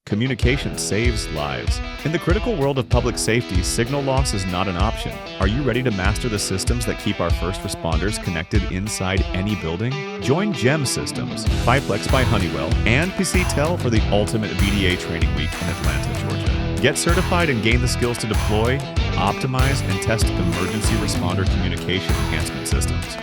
Communication saves lives. In the critical world of public safety, signal loss is not an option. Are you ready to master the systems that keep our first responders connected inside any building? Join JEM Systems, Fiplex by Honeywell, and PCTEL for the ultimate BDA Training Week in Atlanta, Georgia. Get certified and gain the skills to deploy, optimize, and test emergency responder communication enhancement systems.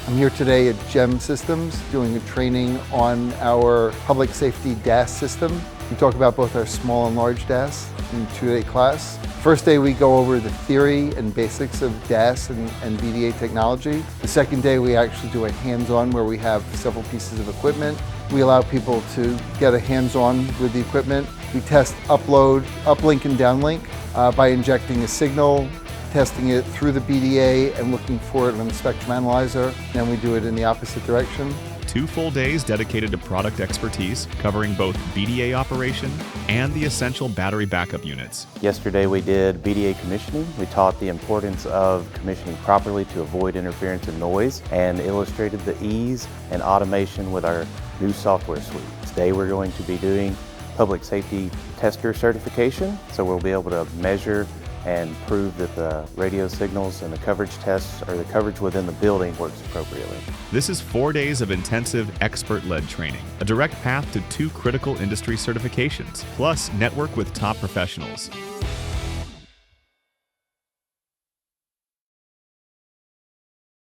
I'm here today at JEM Systems doing a training on our public safety DAS system. We talk about both our small and large DAS in a 2-day class. First day we go over the theory and basics of DAS and BDA technology. The second day we actually do a hands-on where we have several pieces of equipment. We allow people to get a hands-on with the equipment. We test uplink and downlink by injecting a signal, testing it through the BDA and looking for it on the spectrum analyzer. Then we do it in the opposite direction. 2 full days dedicated to product expertise, covering both BDA operation and the essential battery backup units. Yesterday we did BDA commissioning. We taught the importance of commissioning properly to avoid interference and noise, and illustrated the ease and automation with our new software suite. Today we're going to be doing public safety tester certification, so we'll be able to measure and prove that the radio signals and the coverage tests or the coverage within the building works appropriately. This is 4 days of intensive expert-led training, a direct path to 2 critical industry certifications, plus network with top professionals.